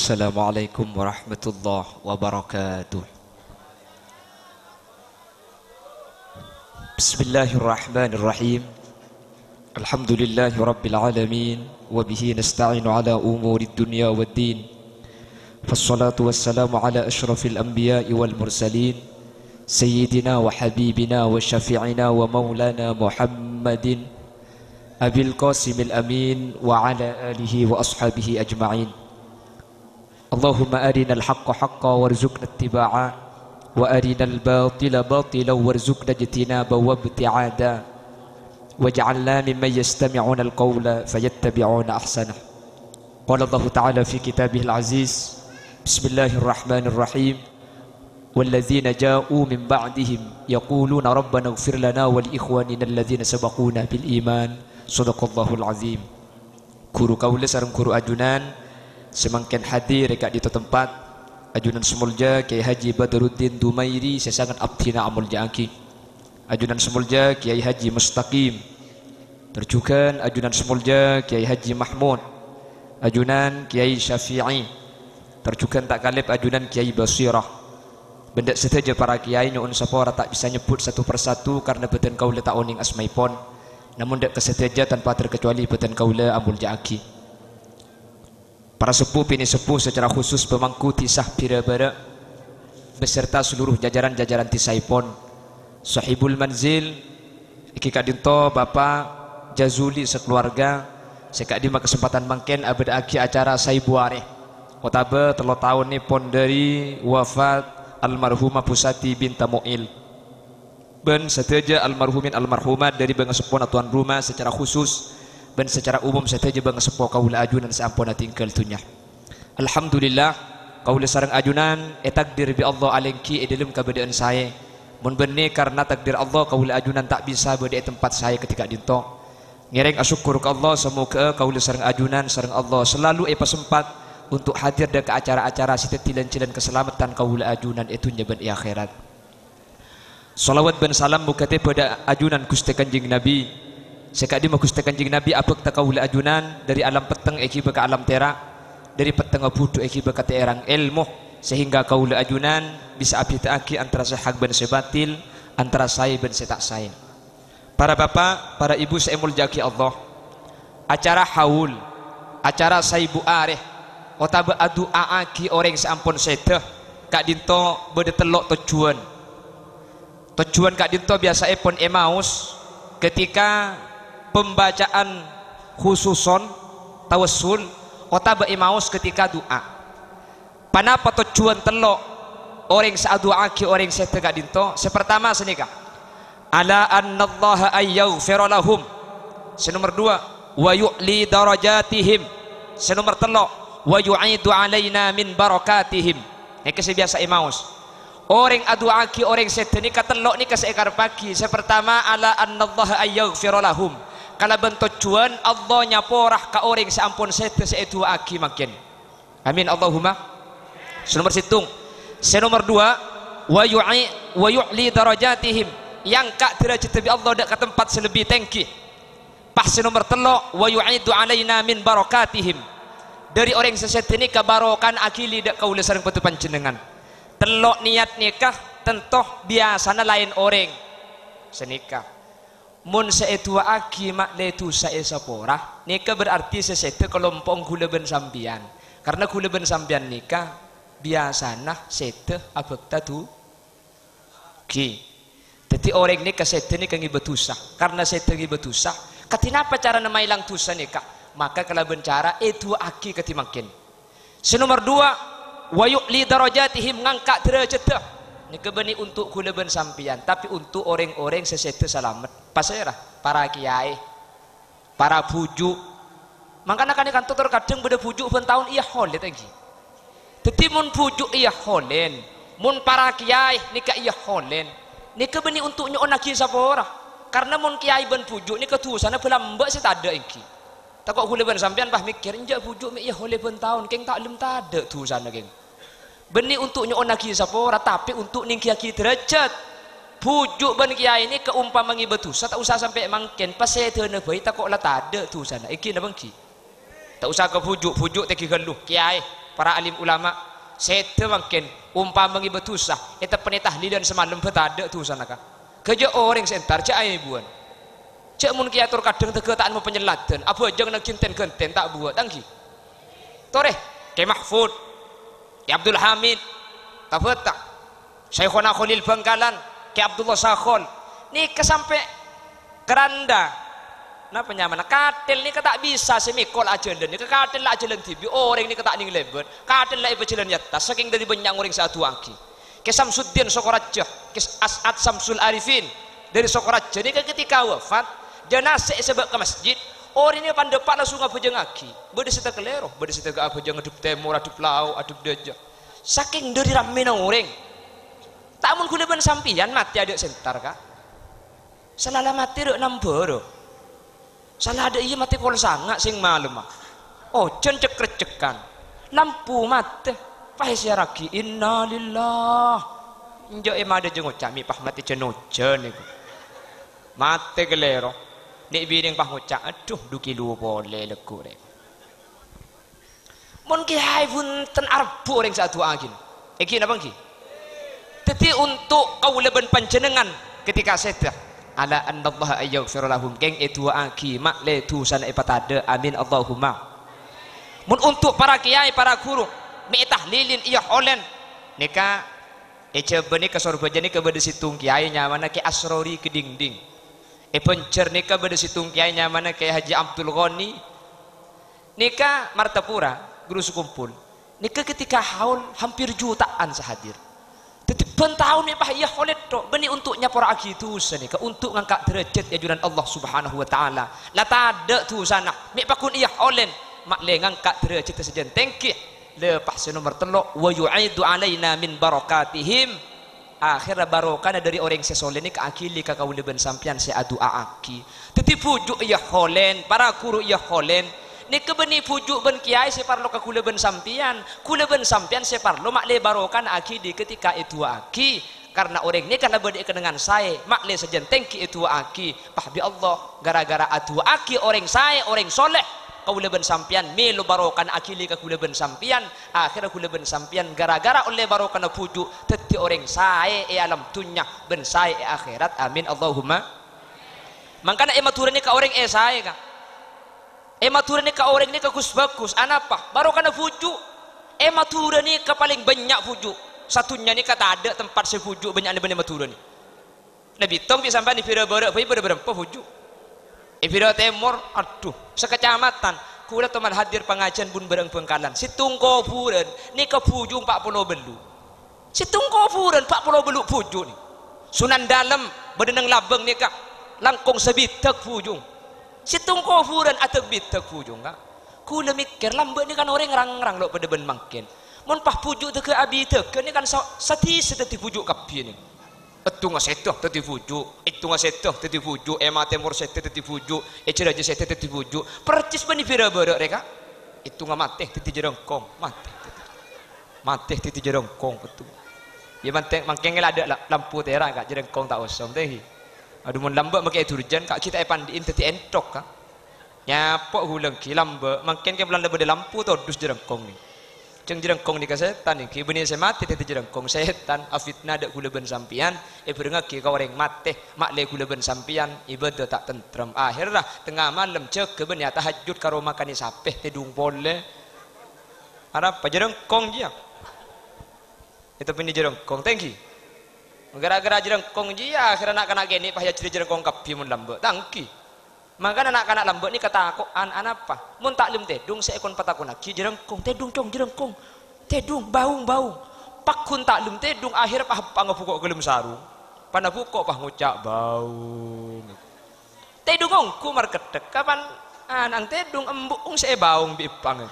Assalamualaikum warahmatullahi wabarakatuh. Bismillahirrahmanirrahim. Alhamdulillahi rabbil alamin. Wabihi nasta'inu ala umuri dunya waddin. Fassalatu wassalamu ala ashrafil anbiya'i wal mursalin, Sayyidina wa habibina wa syafi'ina wa maulana Muhammadin Abil Qasimil Amin wa ala alihi wa ashabihi ajma'in. Allahumma arinal haqqa haqqa warzuqna ittiba'ah wa arinal batila batila warzuqna ijtinaba wa ibti'ada waj'alna mimman yastami'una alqawla fayattabi'una ahsanah. Qala Allah ta'ala fi kitabihil aziz, Bismillahirrahmanirrahim, walladzina ja'u min ba'dihim yaquluna rabbana ighfir lana wa li ikhwanina alladzina sabaquna bil iman. Shadaqallahul azim. Guru kaula sareng guru ajunan semangkin hadir dekat di tempat ajunan semulja Kiai Haji Badruddin Dumairi sesangat abdina amul jaaki, ajunan semulja Kiai Haji Mustaqim, terjukan ajunan semulja Kiai Haji Mahmud, ajunan Kiai Syafi'i, terjukan tak kalip ajunan Kiai Basirah. Benda seteja para kiai nyuun sapora tak bisa nyebut satu persatu karena beten kaula tak oning asmaipon, namun dak keseteja tanpa terkecuali beten kaula amul jaaki. Para sepuh ini sepuh secara khusus pemangku tisah Pirabara beserta seluruh jajaran-jajaran tisaipon, sahibul manzil iki kadinto Bapak Jazuli sekeluarga sekadima kesempatan mangken abad aki acara saibuare otabe telo tahun ni pon dari wafat almarhumah Pusati binta Mu'il ben seteja almarhumin almarhumat dari bangesepon tuan rumah secara khusus dan secara umum seteja bangesepon kaula ajunan seampuna tinggal tunya. Alhamdulillah kaula sareng ajunan takdir bi Allah alengki dalam keadaan saya mun benih karena takdir Allah kaula ajunan tak bisa berada di tempat saya ketika dinto ngereng asyukur ke Allah semoga kaula sareng ajunan sareng Allah selalu sempat untuk hadir dan ke acara-acara sitetilan-tilan keselamatan kaula ajunan itu nyaban akhirat. Salawat dan salam mukate pada ajunan Gusti Kanjeng Nabi sekadi Gusti Kanjeng Nabi abek kaula ajunan dari alam peteng eki beka alam terak, dari peteng budu eki beka terang ilmu sehingga kaula ajunan bisa abitaaki antara sehak ben sebatil, antara saya ben setak saya. Para bapak, para ibu saya muljaki Allah, acara haul, acara saibu areh otaba adu aaki orang seampun seteh kak dinto bede telok tujuan kak dinto biasa pon emaus ketika pembacaan khususon tawassul otaba emaus ketika doa. Panapa tujuan telok orang saaduaki orang seteh kak dinto sepertama senika ala annallaha ayyaghfira lahum, senomor dua wa yu'li darajatihim, senomor telok wa yu'idu alaina min barakatihim. Ini biasa emaus orang aduaki orang seteh ni katelok ni kaseekar pagi. Sepertama ala annallaha ayyaghfira lahum, kalau bentuk tujuan Allah nyaporah ka orang seampun seteh seeduaki makin amin Allahumma. Senomor situng. Senomor dua wa yu'li darajatihim, yang kak derajat bi Allah dak ke tempat selebih tengki. Pas senomor telok wa yu'idu alaina min barakatihim, dari orang seseteh ni kabarokan akili dak kaula sareng patu panjenengan. Telok niat nikah tentoh biasana lain orang senikah mun seetua aki mak letu saesapora nikah berarti seseteh kelompok gula ben sambian, karena gula ben sambian nikah biasana seteh abekta tu ki. Jadi orang ni keseteh ni kangi betusah, karena seteh gi betusah katinapa cara nama ilang tusah nikah maka kalau bencara itu aki katimakin. Senomor dua wa yu'li darajatihim, ngangkat derajat ni kebeni untuk kula ben sampian tapi untuk orang-orang seseteh selamat pasirah para kiai para bujuk makanya kan tutur kadang beda bujuk ben tahun iya holen lagi teti mun bujuk iya holen mun para kiai nika iya holen ni kebeni untuk nyon lagi sapora karena mun kiai ben bujuk ni ketusana belambak setada iki tak kok kula ben sampian bah mikir injak bujuk iya holen ben tahun keng tak lem tada tu sana keng benih untuk nyon lagi sapora tapi untuk ningki derajat bujuk ban kiai ini keumpama ngi betusa tak usah sampai mangken pas saya teu bayi tak kok lah tak ada tu sana iki na bangki tak usah ke bujuk teki geluh kiai para alim ulama sete mungkin umpama ngi betusah eta penetahlilian semalam betade tu sanaka kejo orang sentar cak ai buan cak mun kiatur kadang tegetaan mau penyeladan apa jeung nak kinten-kinten tak buat tangki toreh ke Mahfud ke Abdul Hamid tabata Syekhona Khalil Bangkalan ke Abdullah Sakhol ni kesampe keranda napa nyaman katil ni tak bisa semikol aja ni katil lah aja tibi orang ni tak ning lebet katil lah ibu jalan yatta saking dari banyak orang satu angki ke Samsuddin Sokoraja ke As'ad Samsul Arifin dari Sokoraja ni ketika wafat jenazah sebab ke masjid orang ini pandepak langsung apa jengaki beda sita kelero beda sita apa jeng adup temur adup lau adup deja saking dari ramena orang tak mun kuleban sampian mati ada sentar kak selala mati rek namboro salah ada iya mati kol sangat sing malem oh cek recekan lampu mati pahis ya raki innalillah njo ema ada jeng ucap mi pah mati cenojen niku mati gelero nek bining pah ngucap aduh duki lu boleh leku rek mun kiai punten arbu ring satu angin iki napa ki dadi untuk kaulaban panjenengan ketika sedih ala annallaha ayyaghfir lahum keng itu aki mak le tu sana ipatade amin Allahumma mun untuk para kiai para guru mi tahlilin iya holen nika ece beni ka sorba jeni ke bede situng kiai nyamana ke Asrori ke dingding pencer nika bede situng kiai nyamana ke Haji Abdul Ghani nika Martapura guru sekumpul nika ketika haul hampir jutaan sehadir tetep tahun ni bah iya holet tok beni untuknya para agitu sanika untuk ngangkat derajat ajuran Allah Subhanahu wa taala la tada tu sana mi pakun iya holen mak le ngangkat derajat sejen tengki lepas nomor telok wa yu'idu alaina min barakatihim akhir barokana dari orang sesoleh ni ke akili ka kauleben sampian se adu aki tetep pujuk iya holen para guru iya holen ni kebeni pujuk ben kiai separlo ka kuleben sampian separlo mak le barokan aki di ketika itu aki karena orang ni kalau berde dengan saya mak le sejen tengki itu aki pahbi Allah gara-gara atu aki orang saya orang soleh kuleben sampian melo barokan akili ka kuleben sampian akhir kuleben sampian gara-gara oleh barokan pujuk teti orang saya alam dunya ben saya akhirat amin Allahumma mangkana ematurane ka orang saya ka maturani ka orang ni ka bagus anapa baru kana fuju maturani ka paling banyak fuju satunya ni kata ada tempat sefuju banyak ni maturani nabi tong bisa sampai di Vira Barat pai berapa fuju Vira Timur aduh sekecamatan kula teman hadir pengajian bun bareng Bengkalan situng kofuran ni ka fuju 40 belu situng kofuran 40 belu fuju ni Sunan Dalem bedeneng labeng ni ka langkung sebitek fuju situng kofuran atau bitak pujung kak ku mikir lambat ni kan orang rang-rang lo pada ben mangkin mun pah pujuk tu ke abi tu ke ni kan sati seteti pujuk kapi ni itu ngasetuh teti pujuk itu ngasetuh teti pujuk ema temur seteti teti pujuk ceraja seteti teti pujuk percis bani Vira Barat reka itu ngamateh teti jerengkong mateh teti jerengkong betul ya mangkeng ada lampu terang kak jerengkong tak osong teh aduh mun lambat makai turjan kak kita pandiin teti entok kak nyapok hulang ki lambat makin ke bulan lebih lampu tu dus jerengkong ni ceng jerengkong ni ka setan ni ki benih saya mati teti jerengkong setan afitna dak kula ben sampian berengak ki ka orang mati mak le kula ben sampian ibadah tak tentrem akhirlah tengah malam cek ke ben ya tahajud karo makan sapeh tedung pole harap jerengkong dia itu pun jerengkong thank you gara-gara jerengkong dia akhirnya anak-anak gini pahaya ciri jerengkong kapi mun lambat tangki maka anak-anak lambat ni kata aku an apa mun taklim tedung seekon patakun aki jerengkong tedung cong jerengkong tedung baung pakun taklim tedung akhir pah pangapukok gelem sarung panapukok pah ngucak baung tedung ngongku marketek kapan anang tedung embung se baung bipang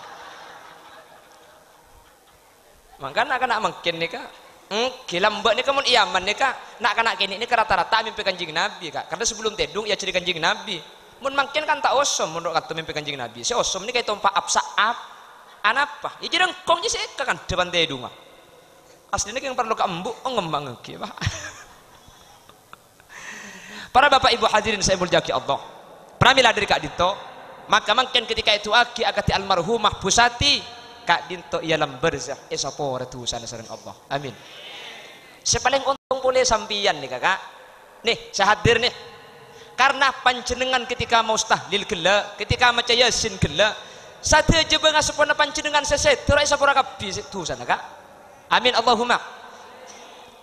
maka anak-anak makin ni kak kilambak ni kamun iaman ni kak nak kanak kini ni rata-rata mimpi kanjing Nabi kak karena sebelum tedung ia ciri kanjing Nabi mun makin kan tak osom menurut kata mimpi kanjing Nabi si osom ni kayak tompak apsaap anapa ya jerengkong je seka kan depan tedung aslinya yang perlu keembuk ngembang ke bah para bapak ibu hadirin saya muljaki Allah pramila dari kak dito maka makin ketika itu aki akati almarhumah Pusati kak dinto ia lam barzah esapora tusan sareng Allah. Amin. Sepaling untung boleh sampian nih kakak. Nih saya hadir nih. Karena panjenengan ketika mau tahlil gela, ketika maca yasin gela, satu aja bangga sepona panjenengan seset, terai sapora kabeh tusan kakak. Amin Allahumma.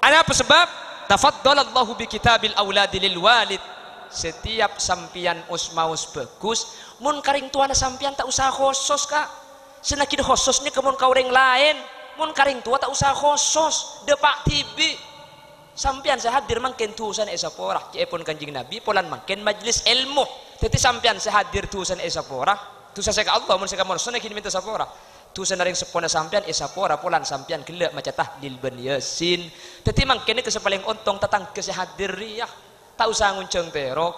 Ada apa sebab? Tafaddalallahu bi kitabil auladi lil walid. Setiap sampian usmaus bagus, mun karing tuana sampian tak usah khusus kak. Senakin khusus ni kemun kaureng lain, mun karing tua tak usah khusus. Depak tibi. Sampian sehadir mangken tusan esapora. Ciepon kanjing Nabi polan mangken majlis ilmu. Teti sampian sehadir tusan esapora. Tusan saya ke Allah mun saya kamu sunah kini minta sapora. Tusan naring sepona sampian esapora polan sampian gelak maca tahlil ben yasin. Teti mangken ke sepaling ontong tatang kesehadir riyah. Tak usah ngunceng terok,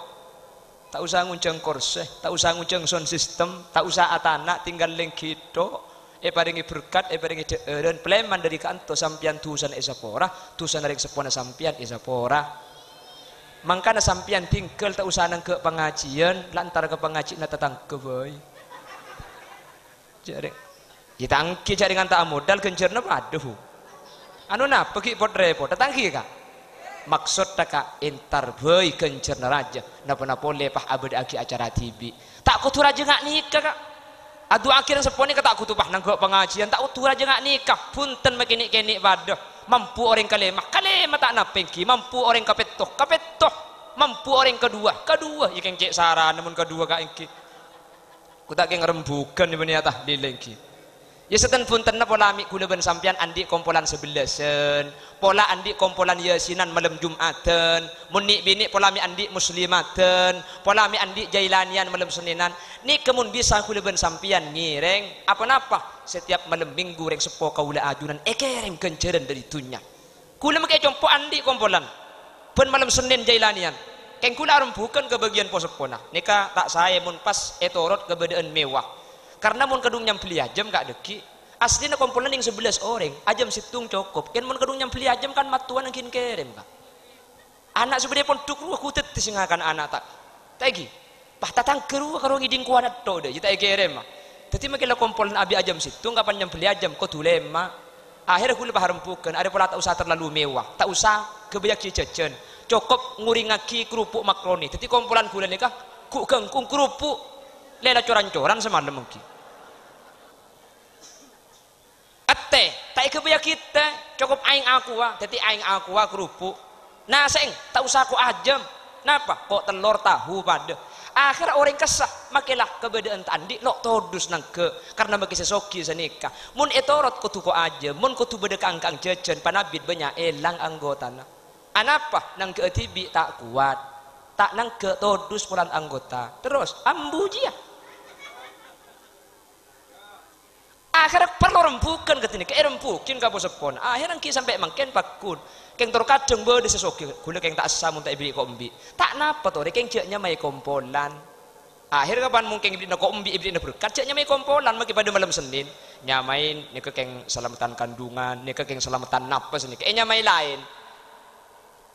tak usah ngunceng korse, tak usah ngunceng sound system, tak usah atana tinggal leng gitu. Paringi berkat, paringi dan pleman dari kanto sampian tusan esapora, tusan dari sepona sampian esapora. Mangkana sampian tinggal tak usah nang ke pengajian, lantar ke pengajian tatang ke boy. Jadi kita angki cari dengan tak modal kencerna paduh. Anu na pergi pot repot, tatang kak. Maksud tak entar boy kencerna raja, napa lepah abad aki acara TV. Tak kutu raja ngak nikah kak. Adu akhirnya seponi kata aku tupah nang pengajian tak utur aja ngak nikah punten makinik-kinik badah mampu orang kalemah tak napengki mampu orang kapetoh mampu orang kedua ya kengke saran namun kedua kak engki ku tak keng rembukan di bani atah dilengki ya seten punten na pola amik kula ben sampian andi kompolan 11-en pola andi kompolan yasinan malam Jumatan munik bini pola amik andi muslimaten pola amik andi jailanian malam Seninan ni kemun bisa kula ben sampian ngireng apa-apa setiap malam minggu reng sepo kaula ajunan kerem kenceren dari dunya kula make compo andi kompolan ben malam Senin jailanian keng kula rembukan ke bagian posepona nika tak saya mun pas etorot kebedaan mewah karena mun kedung nyampeli ajam gak deki aslinya komponen yang 11 orang ajam situng cukup kan mun kedung nyampeli ajam kan matuan yang kin kerem kak anak sebenarnya pun tukru aku tetis ngakan anak tak tagi pah tatang keru karo ngiding kuanat to deh kita kerem mah jadi makilah komponen abi ajam situng kapan nyampeli ajam kau tulema akhirnya aku lebih harempukan ada pola tak usah terlalu mewah tak usah kebanyak cecen cukup nguringaki kerupuk makroni jadi komponen gula nikah ku kengkung kerupuk lela coran-coran semalam mungkin ate tak kebanyak kita cukup aing aqua jadi aing aqua kerupuk nah seng tak usah aku ajam napa kok telur tahu pada akhir orang kesah makilah kebedaan tandi lo todus nang ke karena bagi sesoki senika mun etorot kutu ko aja mun kutu beda kangkang jajan panabit banyak elang anggotana anapa nang ke tibi tak kuat tak nang ke todus pulan anggota terus ambujia akhirnya perlu rembukan ketini ke rembukin ka posepon akhirnya ki sampai mangken pakun keng tor kadeng beude sesoki gula keng tak samun tak ibli kombi tak napa to keng jeknya mai kompolan akhir kapan mungkin ibli kombi ibli berkat jeknya mai kompolan magi pada malam Senin nyamain nika keng selamatan kandungan nika keng selamatan napas nika nyamai lain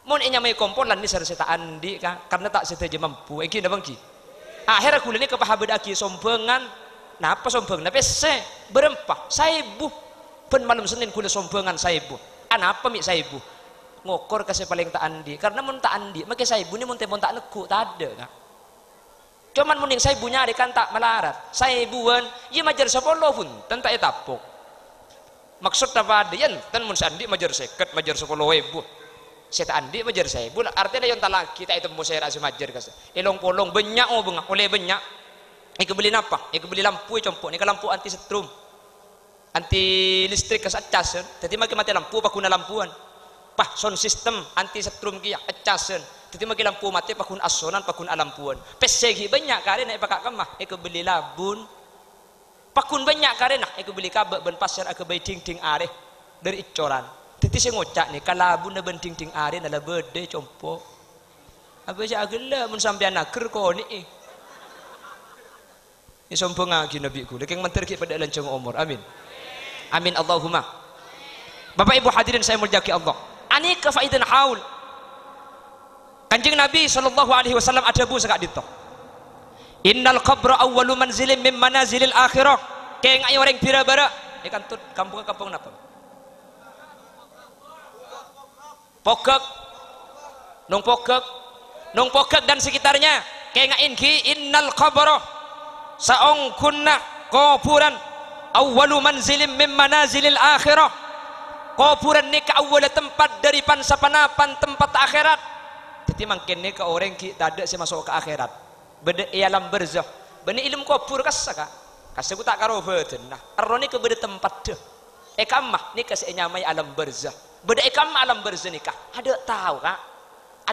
mun nyamai kompolan ni sareng tak andi ka karena tak setuju mampu engki na bangki akhirnya gula ni kepahabed aki sombengan napa sombong napa se berempah saibu ben malam Senin kula sombongan saibu anapa mi saibu ngokor kasih paling tak andi karena mun tak andi make saibu ni mun temon tak neku tak ada kak cuman mun yang saibu nyari kan tak melarat saibuan iya majar 10 pun tentak etapok maksud apa ada yan tan mun sandi majar 50 majar 10.000 saya tak andi majar 1.000 artinya yon talaki tak itu saya rasa majar kas elong polong banyak oh bunga oleh banyak Ika beli apa? Ika beli lampu compok. Ika lampu anti setrum, anti listrik kas acasen. Jadi makin mati lampu, pakuna lampuan. Pah sound system anti setrum kia acasen. Jadi makin lampu mati pakun asonan, pakun alampuan. Pesegi banyak kare nak pakak kemah. Ika beli labun. Pakun banyak kare nak. Ika beli kabel ben pasir. Ika beli ding areh dari icoran. Jadi saya ngocak ni kalabun na ben ding areh nala berde compok. Apa sih agak mun sampai anak kerko ni. Ini sombong lagi Nabi ku. Lekeng menterki pada lancang umur. Amin. Amin Allahumma. Bapak Ibu hadirin saya muliaki Allah. Ani kafaidan haul. Kanjeng Nabi sallallahu alaihi wasallam ada bu sekak dito. Innal qabra awwalu manzilin min manazilil akhirah. Keng ayo orang pira bara. Ikan tut kampung napa? Pogek. Nung Pogek dan sekitarnya. Kayak inki innal qabra saong kunna kuburan awwalu manzilim min manazilil akhirah. Kuburan ni ka awal tempat dari pansapanapan tempat akhirat. Jadi mungkin ni ka orang kita ada si masuk ke akhirat. Beda alam barzah. Bani ilmu kubur kasaka. Kasku tak karo beden. Nah, aroni ke beda tempat deh. Ekamah ni kasih nyamai alam barzah. Beda ekamah alam barzah ni kah? Ada tahu kak?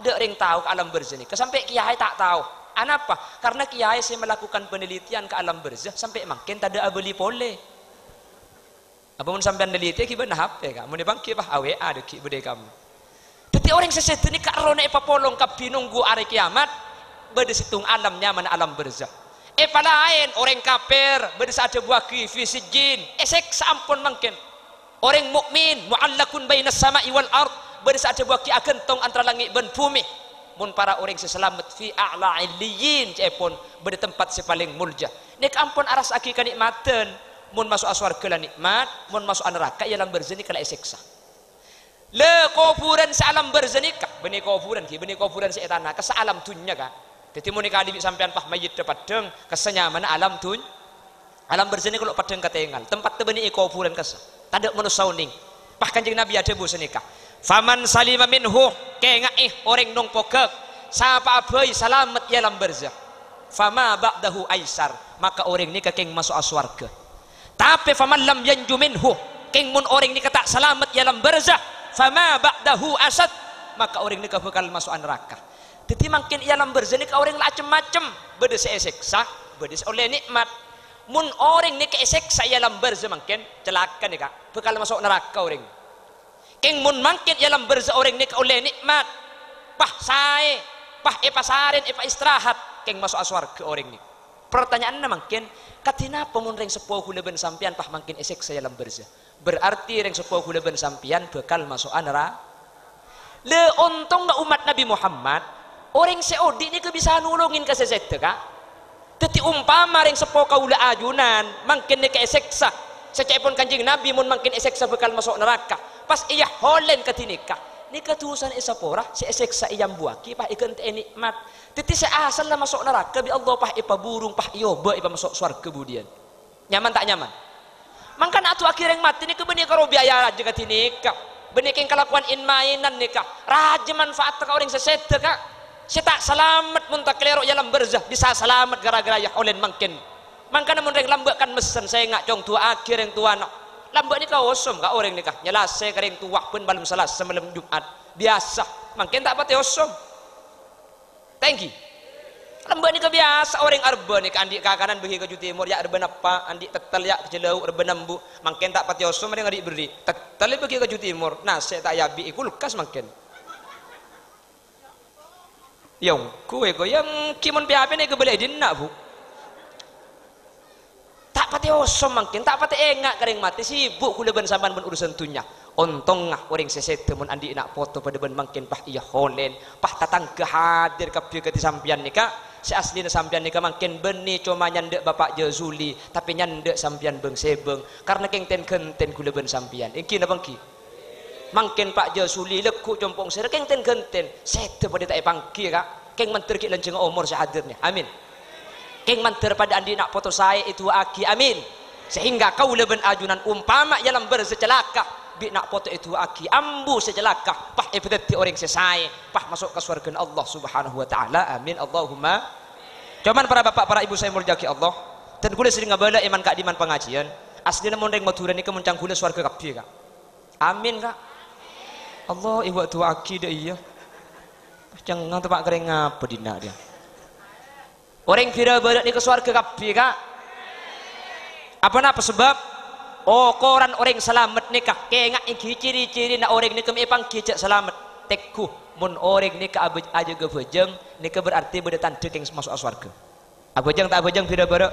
Ada orang tahu ke alam barzah ni. Sampai kiai tak tahu. Kenapa? Karena kiai saya melakukan penelitian ke alam barzah sampai makin tak ada abeli pole. Apa mun sampean neliti ki beunah HP kak? Mun bangki bah AWA ada ki bude kamu. Tapi orang sesetu ni kak rone papolong ka binunggu hari kiamat bede situng alam nyaman alam barzah. Lain orang kafir bede ada buah ki fi sijin. Esek sampun mangken. Orang mukmin muallakun bainas sama'i wal ard bede ada buah ki agentong antara langit dan bumi. Mun para orang seselamat fi a'la illiyin cepon bede tempat sepaling mulja. Nek ampun aras aki kanikmaten. Mun masuk aswarga lah nikmat, mun masuk neraka ialah berzani kala siksa. Le kuburan salam berzani ka, beni kuburan setan ka sa alam dunya ka. Dadi mun kali sampean pah mayit dapat deng kesenyaman alam dunya. Alam berzani kalau padeng katengal, tempat teu beni kuburan kasa. Tanda manusia uning. Pah Kanjeng Nabi ada bu senika. Faman salima minhu kengaih orang nong pogek. Sapa abai salamet ialam berzah. Fama ba'dahu aisar, maka orang ni keng masuk aswarga. Tapi faman lam yanju minhu keng mun orang ni kata selamat dalam barzah fama ba'dahu asad, maka orang ni bakal masuk neraka. Jadi makin dalam barzah ni ka orang macam-macam bede seksa bede oleh nikmat. Mun orang ni keseksa dalam barzah makin celaka ni kak bakal masuk neraka orang. Keng mun makin dalam barzah orang ni ka oleh nikmat pah sae pah pasarin istirahat keng masuk aswarga orang ni. Pertanyaannya makin katina pemun reng sepuh huleben sampian pah makin esek saya dalam barzah. Berarti reng sepuh huleben sampian bakal masuk neraka. Le untung na umat Nabi Muhammad orang seodi ni bisa nulungin ka sesete ka. Teti umpama reng sepuh kaula ajunan makin ni keseksa. Secepon Kanjeng Nabi mun makin eseksa bakal masuk neraka. Pas iya holen katinika. Ni katusan isapora si eseksa iyam buaki pah ikan te nikmat. Titi seasal lah masuk neraka bi Allah pah ipa burung pah iyoba ipa masuk surga kemudian. Nyaman tak nyaman? Mangkan atu akhir yang mati ni kebeni karo biaya aja kat nikah. Beni keng kelakuan in mainan nikah. Raja manfaat ka orang sesede ka. Si tak selamat mun tak kelero dalam barzah bisa selamat gara-gara ya olen mangkin. Mangkan mun reng lambakan mesen saya ngak cong tua akhir yang tua nak. Lambak ni ka osom ka orang nikah. Nyelase ka reng tua pun malam Selasa malam Jumat. Biasa. Mangkin tak pati osom. Thank you. Lembak ni kebiasa orang arba ni ke andik kakanan bagi ke Timur ya arba apa andik tetel ya ke Jelau arba nambu mangken tak pati osum ada ngadik beri tetel bagi ke Timur nah saya tak yabi kulkas mangken yang kue ko yang kimun PHP ni ke belai din nak bu tak pati osum mangken tak pati engak kering mati sibuk kula ben sampan ben urusan tunya ontong ngah orang sesete mun andi nak foto pada ben mangkin pah iya holen pah tatang ke hadir kabeh ke sampian nika si aslina sampian nika mangkin beni cuma nyandek bapak Jazuli tapi nyandek sampian beng sebeng karena keng ten genten kula ben sampian iki na bangki mangkin Pak Jazuli leku compong sere keng ten genten sete pada tak pangki kak keng menter ki lenjeng umur si hadirnya amin keng menter pada andi nak foto saya itu aki amin sehingga kau leben ajunan umpama dalam bersecelaka bi nak foto itu aki ambu sejelaka pah ibadati orang sesai pah masuk ke surga Allah Subhanahu wa taala amin Allahumma. Cuman para bapak para ibu saya muljaki Allah dan kula sering ngabala iman kak diman pengajian aslinya mun reng maturan niku muncang kula surga kabeh kak amin kak Allah ibu tu aki dah iya jangan tempat kering ngapa dina dia orang kira badak ni ke surga kabeh kak apa sebab oh koran orang selamat nikah kengak iki ciri-ciri nak orang nikah epang kicak selamat tekku mun orang nikah aja gevejeng nikah berarti beda tanda keng masuk surga abejeng tak abejeng beda bara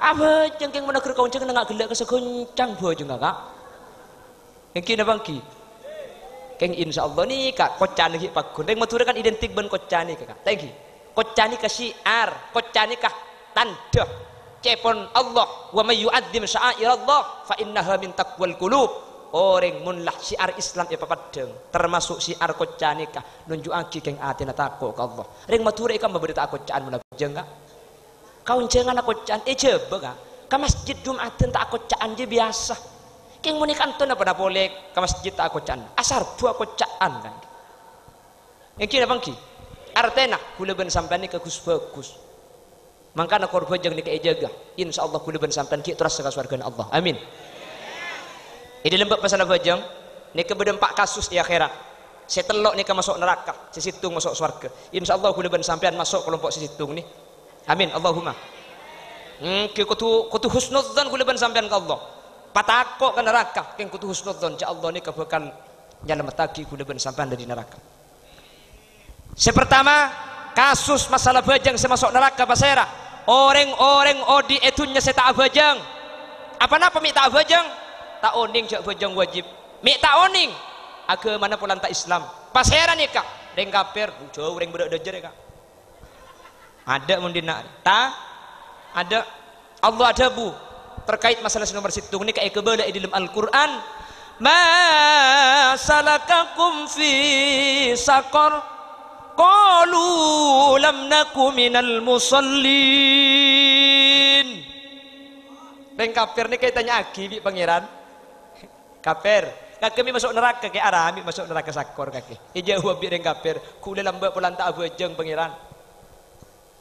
abejeng keng meneker kaunceng nengak gelak kesegoncang bojeng kakak iki na bangki keng insyaallah nikah kocan iki pagun reng matur kan identik ben kocani kakak thank you kocani ka syiar kocani ka tanda cepon Allah wa may yu'adzim sya'airallah fa innaha min taqwal qulub. Orang munlah syiar Islam papadeng termasuk syiar kocca nikah nunjukake keng atina takut ke Allah. Ring mature ikam berita koccaan mun bejeng ka. Kau jangan koccaan coba ka masjid Jumatan tak koccaan je biasa. Keng muni kanton apa boleh ka masjid tak koccaan. Asar buah koccaan kan. Yang kira bangki. Artena kula ben sampean ni ke bagus. Mangkana korban jeung ni jaga. Insyaallah kula ben sampean ki terus ka surga Allah. Amin. Ini lembab masalah bajang ni keberdempak kasus di akhirat. Saya telok ni masuk neraka, saya situng masuk surga. Insyaallah kula ben sampean masuk kelompok situng ni. Amin Allahumma. Kutu husnudzan kula ben sampean ke Allah. Patakok ke neraka, keng kutu husnudzan ja Allah ni bakal nyalametake kula ben sampean dari neraka. Pertama, kasus masalah bajang saya masuk neraka pasera. Orang-orang odi etunya saya tak bajang. Apa napa mi tak bajang? Tak oning jak bajang wajib. Mi tak oning. Agama mana pulang tak Islam. Pas heran nikah, reng kafir, jauh reng budak dejer ka. Ada mun dina. Ta? Ada. Allah ada bu. Terkait masalah nomor situng ni kayak kebala di dalam Al-Qur'an. Ma salakakum fi saqar? Qalu lam naku minal musallin. Reng kafir ni kaitannya aki bi pangeran. Kafir, kami masuk neraka ke arah, kami masuk neraka sakor kaki. Ija huwa bireng kafir, kula lambat pulang tak abajeng pangeran.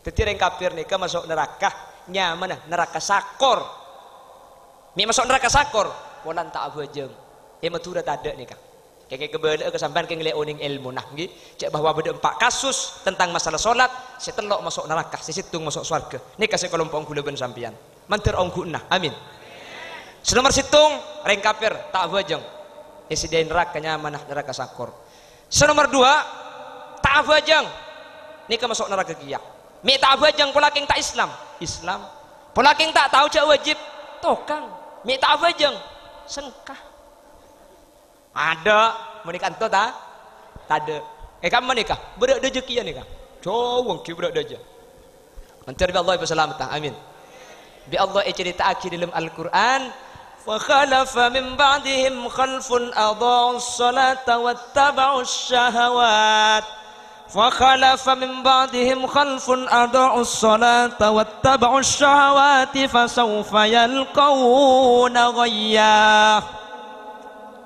Teti reng kafir ni ke masuk neraka, nyaman neraka sakor. Mi masuk neraka sakor, pulang tak abajeng. Matura tak ada ni kah? Kayak kebela kesampean keng le oning ilmu nah nggih. Cek bahwa beda 4 kasus tentang masalah salat, saya telok masuk neraka, saya situng masuk surga. Ni kasih kelompok kula ben sampean. Mantir ongku nah. Amin. Senomor situng reng kafir tak bajeng. Isidain neraka nyaman neraka sakor. Senomor 2 tak bajeng. Ni ke masuk neraka kia. Mi tak bajeng pola keng tak Islam. Islam. Pola keng tak tahu cak wajib. Tokang. Mi tak bajeng. Sengkah. Ada menikah tu tak? Tak ada. Kamu menikah? Berak rezeki ya nikah. Cowong ki berak rezeki. Mantir bi Allah berselamatan. Amin. Bi Allah cerita akhir dalam Al-Qur'an. فخلف من بعدهم خلف أضاعوا الصلاة واتبعوا الشهوات فخلف من بعدهم خلف أضاعوا الصلاة واتبعوا الشهوات فسوف يلقون غيا.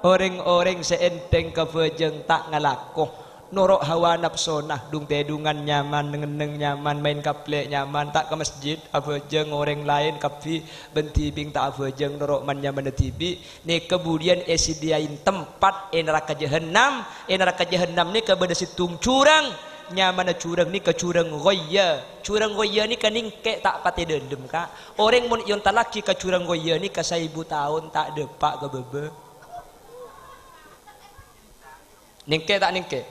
Orang-orang seenteng kebajeng tak ngalakoh norok hawa nafsu nah dung tedungan nyaman ngeneng nyaman main kaplek nyaman tak ke masjid abajeng orang lain kapi bentibing tak abajeng norok man nyaman tibi ni kemudian sediain tempat neraka jahanam ni kepada situng curang nyaman curang ni ke curang goya ni kaningke tak pati dendem ka orang mun yon talaki ke curang goya ni ke 1000 tahun tak depak ke bebe ningke tak ningke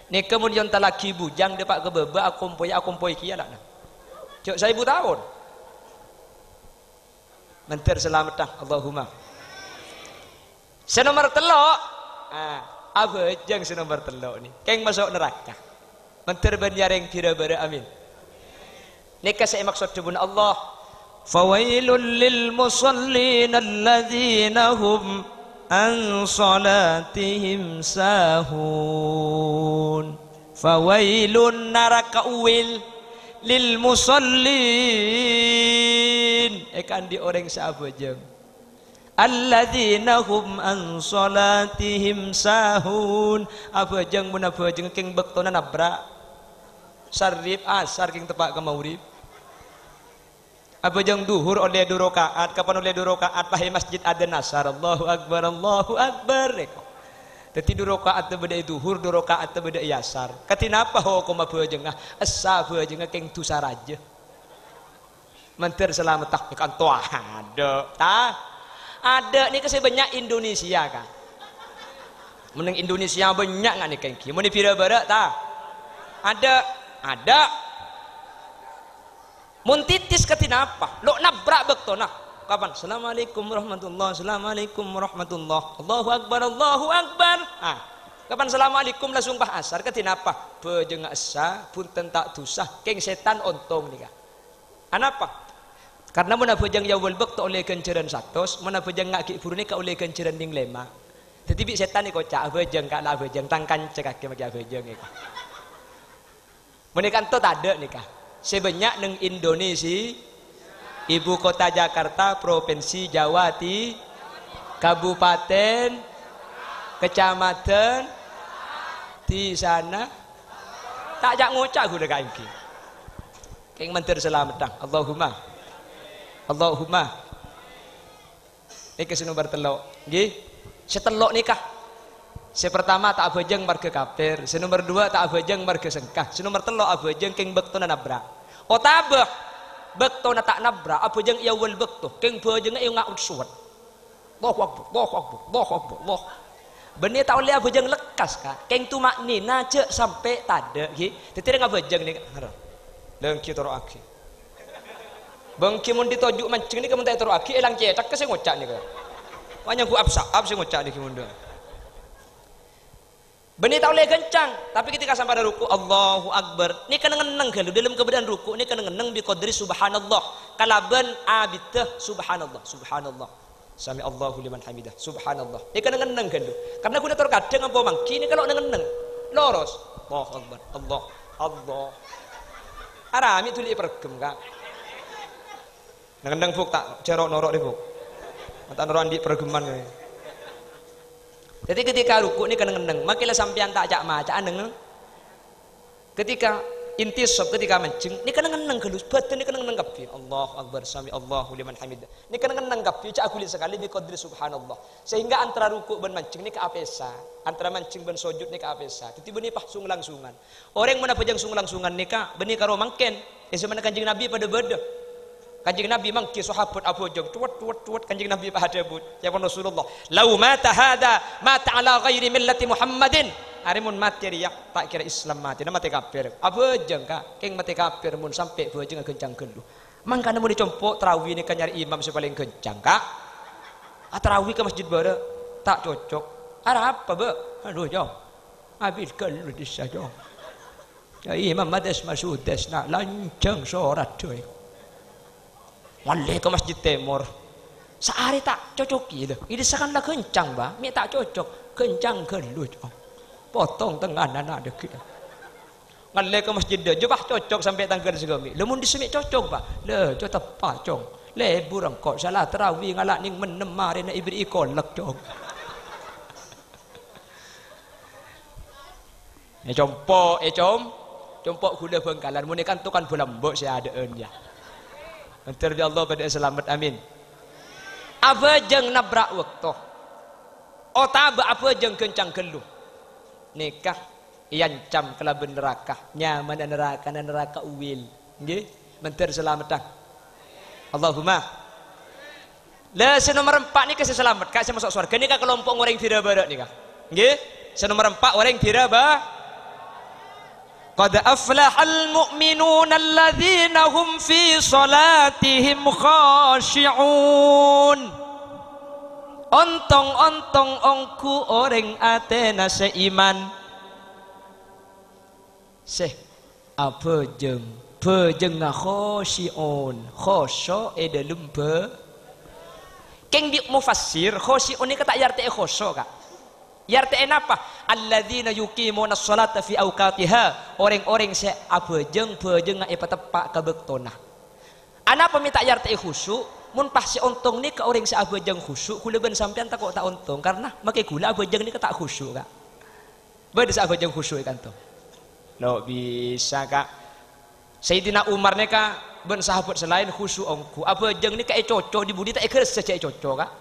ni kemudian talaki bujang depak ke bebe akompoi kia lah cok 1000 tahun mentir selamat dah Allahumma. Senomor telok abajeng senomor telok ni keng masuk neraka mentir benyareng kira bara amin. Ni kasih maksud dibun Allah fawailul lil musallin alladzina hum an salatihim sahun fawailun naraka uwil lil musallin ekan di orang sabajeng alladzina hum an salatihim sahun abajeng mun abajeng king bektona nabrak sarif asar king tepak ke maurib abajeng duhur oleh 2 rakaat kapan oleh 2 rakaat pahe masjid ada nasar Allahu akbar dadi 2 rakaat teu beda duhur 2 rakaat teu beda yasar katina apa hukum abajeng asa abajeng keng tusa raja mentir selamat tak ikan toh ada ni kasih banyak Indonesia kan meneng Indonesia banyak ngak ni keng ki mun pira barak ta ada mun titis katina apa lo nabrak bektona kapan assalamualaikum warahmatullah Allahu akbar kapan assalamualaikum langsung bah asar katina apa bejeng asa punten tak tusah keng setan ontong nika anapa Karena mana bejang ya walbek tak oleh kenceran satos, mana bejang ngaki buru ni ka oleh kenceran ding lema. Tetapi setan ni kocak bejang kak lah bejang tangkan cekak ke magi bejang ni. Menikah tu tak ada nikah. Sebanyak neng Indonesia, ibu kota Jakarta, provinsi Jawa kabupaten, kecamatan, di sana tak jak ngocak guna kainki. Keng menteri selamat dah. Allahumma. Ini kesenumbar telok. Gih, setelok nikah. Pertama tak abajeng marga kafir, nomor 2 tak abajeng marga sengkah, nomor 3 abajeng keng bekto na nabra. O tabah bekto na tak nabra, abajeng iya wal bekto, keng bajeng iya ngak usuat. Allahu akbar. Benih tak oleh abajeng lekas ka, keng tu makni nace sampai tade, gi. Tetapi dengan abajeng ni, lengki toro aki. Bangki mun ditojuk mancing ni kamu tak toro aki, elang cetak ke saya ngocak ni ka. Banyak ku absa ngocak ni kimundu. Benih tak boleh kencang, tapi ketika sampai pada ruku Allahu Akbar, ni kena ngeneng kalau dalam keadaan ruku ni kena ngeneng bi qadri subhanallah. Kalaban abitah subhanallah. Sami Allahu liman hamidah. Subhanallah. Ni kena ngeneng kalau. Karena guna terkadang apa mangki ni kalau ngeneng loros. Allahu Akbar. Allah. Arami tu li pergem ka. Ngeneng buk tak cerok norok ni buk. Mata norok di pergeman ni. Jadi ketika ruku ni kena ngeneng, makilah sampean tak jak maca neng. Ketika intisab, ketika mencing, ni kena ngeneng gelus, batin ni kena ngeneng kapi. Allahu Akbar, sami Allahu liman hamidah. Ni kena ngeneng kapi, cak kulit sekali bi qadri subhanallah. Sehingga antara ruku ben mencing ni ke apesa, antara mencing ben sujud ni ke apesa. Tiba ni pas sung-langsungan. Orang mana pejang sung-langsungan ni ka, beni karo mangken. Sebenarnya kanjeng Nabi pada beda. Kanjeng Nabi mangki sahabat Abu Jam tuat kanjeng Nabi pahadabut ya Rasulullah lau mata hada mata ala ghairi millati Muhammadin arimun mati riak tak kira Islam mati nama mati kafir Abu Jam ka keng mati kafir mun sampai Abu Jam kencang gelu mangkana mun dicompok tarawih ni kan nyari imam paling kencang ka tarawih ke masjid bara tak cocok arah apa be aduh jom habis gelu di saja ya imam madas masudas nak lancang sorat cuy. Walih ke masjid Timur. Sehari tak cocok gitu. Ini sekarang kencang bah. Mi tak cocok. Kencang gelut. Potong tengah anak dek kita. Walih ke masjid dia. Jubah cocok sampai tanggal segami. Lemun disemik cocok bah. Le cocok tepat cong. Lebur engkau salah terawih ngalak ning menemari na ibri kolak cong. Compok gula Bengkalan. Mun kan tukan bulambok saya ada ya. Antara Allah pada selamat amin. Apa jeng nabrak waktu. Otaba apa jeng kencang geluh. Nikah iancam kelaben neraka. Nyaman neraka uwil. Nggih, mentir selamat. Allahumma. Lah senomor 4 ni kasih selamat. Kak saya masuk surga. Ni ka kelompok orang tidak barak ni ka. Nggih, senomor 4 orang tidak barak. Qad aflahal mu'minuna alladzina hum fi salatihim khashi'un. Ontong ongku orang atena seiman. Apa jeng khashi'un. Khasya dalam keng di mufassir khashi'un ni kata yarte khasya ka. Yartain apa? Alladzina yuqimuna sholata fi awqatiha. Orang-orang se abejeng ngak epatepak ka bektona. Ana peminta yartai khusyuk mun pas si ontong ni ka orang se abejeng khusyuk kula ben sampean tak kok tak ontong karena make gula abejeng ni ka tak khusyuk kak. Bade se abejeng khusyuk kan to. Lo bisa kak. Sayyidina Umar ni ka ben sahabat selain khusyuk ongku. Abejeng ni ka cocok di budi tak kerja cek cocok kak.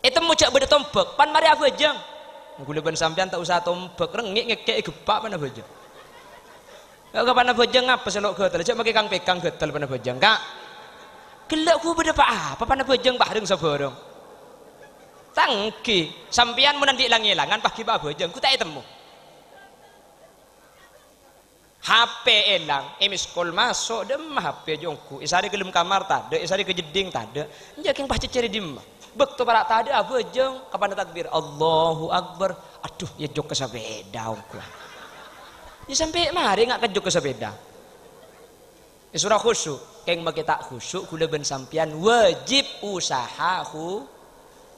Itu mucak beda tombak, pan mari apa jeng? Gula ben sampean tak usah tombak, rengik ngekek gepak pan apa jeng? Kau pan apa jeng apa selok getel? Cak pakai kang pekang getel pan apa jeng kak? Gelak ku beda apa pan apa jeng bahreng sabareng. Tangki, sampean mun nanti ilang-ilangan pagi apa jeng? Ku tak temu. HP elang, emis kol masuk dem HP jongku. Isari gelem kamar tade, isari ke jeding tade. Njak yang pasti cari dimah. Bekto para tadi apa jeng kapan takbir Allahu Akbar aduh ya jok ke sepeda aku ya sampai mari nggak kejok ke sepeda Surah khusyuk. Keng make tak khusyuk kula ben sampean wajib usaha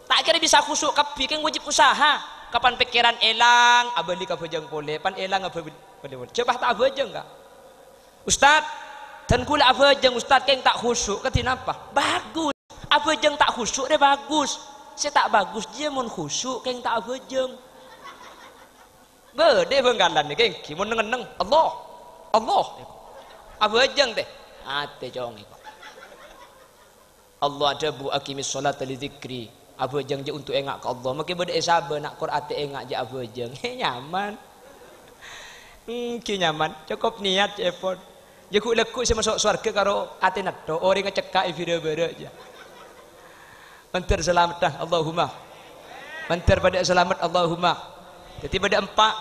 tak kira bisa khusyuk kapi keng wajib usaha. Kapan pikiran elang abeli ka bejeng pole, pan elang abeli pole. Coba tak bejeng enggak? Ustaz, dan kula abejeng ustaz keng tak khusyuk ketin apa? Bagus. Abejeng tak khusyuk dia bagus. Saya tak bagus dia mun khusyuk keng tak abejeng. Bede benggalan ni keng mun ngeneng Allah. Allah. Abejeng teh. Ate jong iko. Allah ada bu akimis solat li zikri. Abejeng je untuk engak ke Allah. Maki bede sabar nak Quran te engak je abejeng. Nyaman. Ki nyaman. Cukup niat je pon. Je ku lekuk saya masuk surga karo ate naddo orang ngecekak video-video je. Mentir selamat dah Allahumma. Mentir pada selamat Allahumma. Jadi pada empat